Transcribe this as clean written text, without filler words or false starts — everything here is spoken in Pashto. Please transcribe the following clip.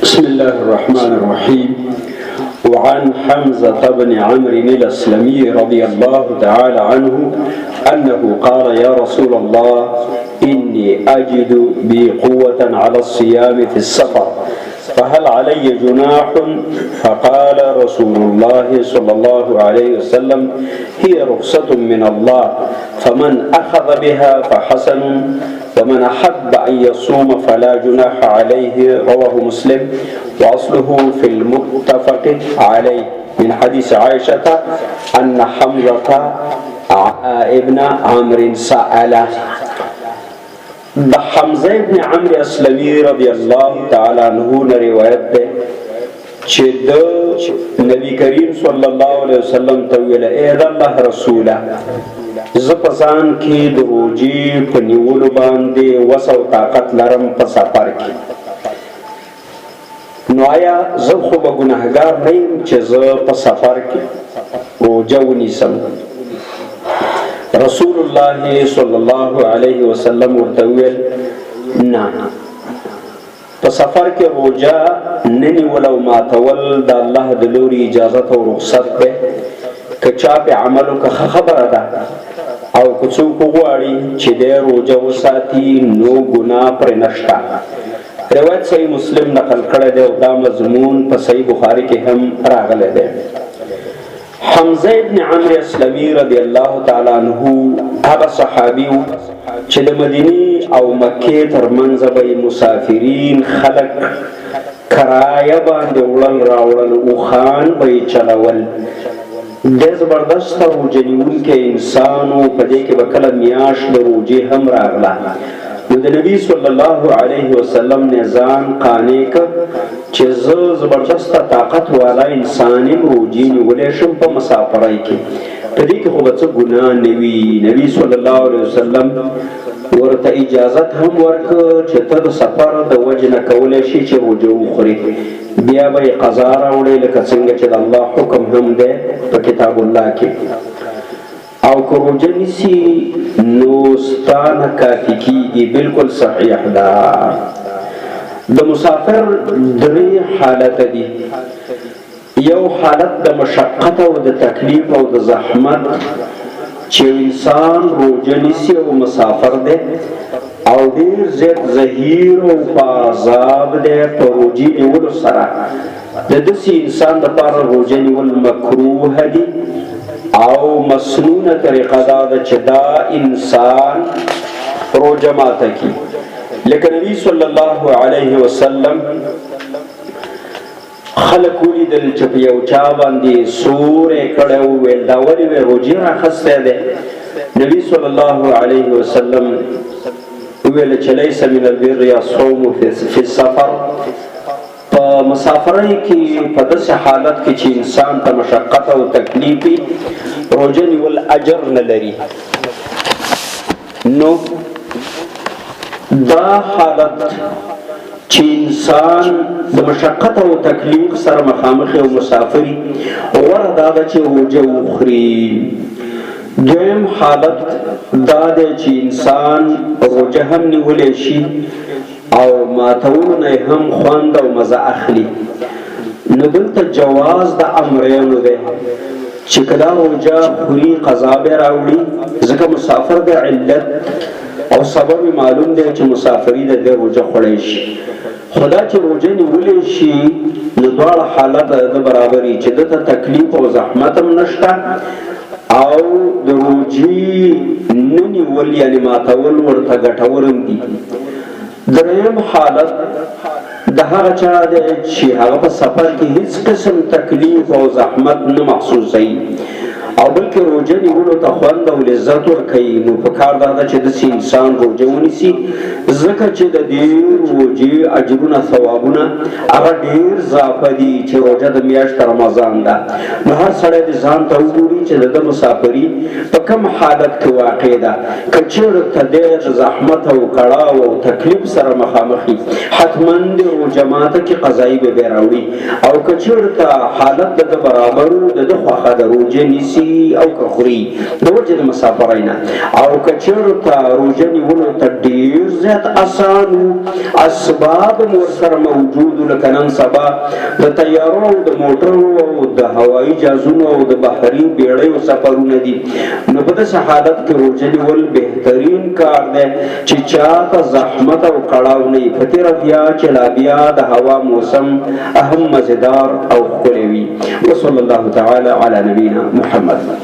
بسم الله الرحمن الرحيم. وعن حمزة بن عمرو الأسلمي رضي الله تعالى عنه أنه قال: يا رسول الله إني أجد بي قوة على الصيام في السفر فهل علي جناح؟ فقال رسول الله صلى الله عليه وسلم: هي رخصة من الله فمن أخذ بها فحسن ومن أحب أن يصوم فلا جناح عليه. رواه مسلم وأصله في المتفق عليه من حديث عائشة أن حمزة ابن عمرو سأله. د حمزه ابن عمرو اسلمی رضی الله تعالی عنہ نے روایت ده چې د نبی کریم صلی الله علیه وسلم ته ویل: اے د الله رسوله، زه په ځان کې د روژې په نیولو باندې وس او طاقت لرم په سفر کې، نو آیا زه خو به ګناهګار نه یم چې زه په سفر کې روژه ونیسم؟ رسول الله صلی الله علیه وسلم ورته ویل: نه، په سفر کې روژه نه نیول او ماتول د الله د لوري اجازت او رخصت ده. که چا په عمل وکړه خبره ده، او که څوک وغواړي چې د روژه وساتي نو ګناه پرې نشته. روایت صحیح مسلم نقل کړی دی او دا مضمون په صحیح بخاري کې هم راغلی دی. حمزه ابن عمرو اسلمی رضی الله تعالی عنہ هغه صحابي چې د مدینه او مکه ترمنځ به مسافرین خلق کرایه باندې وړل راوړل او خان به چلول. د زبردست روژه نیونکی انسانو په دې کې به کله میاشت د روژې هم راغله. نو د نبی صلی الله علیه وسلم نه ځان قانع کړ چې زه زبردست طاقت والا انسان یم، روژې نیولی شم په مسافرۍ کې، په دې کې خو به څه ګناه نه وي. نبی صلی الله علیه وسلم ورته اجازت هم ورکړ چې ته د سفر د وجې نه کولی شي چې روژه وخوري، بیا به یې قضا راوړې لکه څنګه چې د الله حکم هم دی په کتاب الله کې. او که روژه نیسي نو ستانه کافي کېږي. بالکل صحیح ده. د مسافر درې حالت دي. یو حالت د مشقت او د تکلیف او د زحمت چې انسان روژه نیسي او مسافر دی او ډېر زیات زهیر او په عذاب دی په روژې نیولو سره، د داسې انسان دپاره روژه نیول مکروه دي او مسنونه طریقه دا ده چې دا انسان روژه ماته کړي. لکه نبی صلی الله علیه وسلم خلق ولیدل چې په یو چا باندې سورې کړی و، ویل دا ولې وی روژې راخستی دی؟ نبی صلی الله علیه وسلم ویل چې لیس من البر الصوم فی السفر. په مسافرۍ کې په داسې حالت کې چې انسان ته مشقت او تکلیف وي روژه نیول اجر نه لري. نو دا حالت چې انسان د مشقت او تکلیف سره مخامخ او مسافري غوره دا ده چې روژه وخوري. دویم حالت دا ده چې انسان روژه هم نیولی شي او ماتولو نه هم خوند او مزه اخلي. نو دلته جواز د امرینو دی چې کله روژه خوري قضا به راوړي، ځکه مسافر د علت او سبب معلوم دی چې مسافري د روژه خوړی شي. خدا چې روژه نیولی شي نو دواړه حالت د برابري چې دته تکلیف او زحمت هم نشته او د روژې نه نیول یعنې ماتول ورته ګټور هم دي. دریم حالت د هغه چا دی چې هغه په سفر کې هیڅ قسم تکلیف او زحمت نه محسوسوي او بلکې روژه نیولو ته خوند او لذت ورکوي. نو پکار دا ده چې داسې انسان روژه ونیسي، ځکه چې د دې روژې اجرونه ثوابونه هغه ډېر اضافه دي چې روژه د میاشت رمضان ده. نو هر سړی د ځان ته وګوري چې د مسافري په کوم حالت کې واقع ده. که چېرته دی د زحمت او کړاو او تکلیف سره مخامخ وي حتما د روژه ماته کې قضایي به راوړي، او که چېرته حالت د برابر د خوښه د روژه نیسي سکي او که خوري د وجه د مسافرینا او که چېرته روژه نیولو ته ډېر زیات اسان اسباب مو ورسره موجود لکه نن سبا د طیارو او د موټرو او د هوایي جهازونو او د بحري بیړیو سفرونه دي نو په داسې حالت کې روژه نیول بهترین کار دی چې چاته زحمت او کړاو نه وي په تېره بیا چې لا بیا د هوا موسم هم مزیدار او ښکلی وي وصلی الله تعالی علی نبینا محمد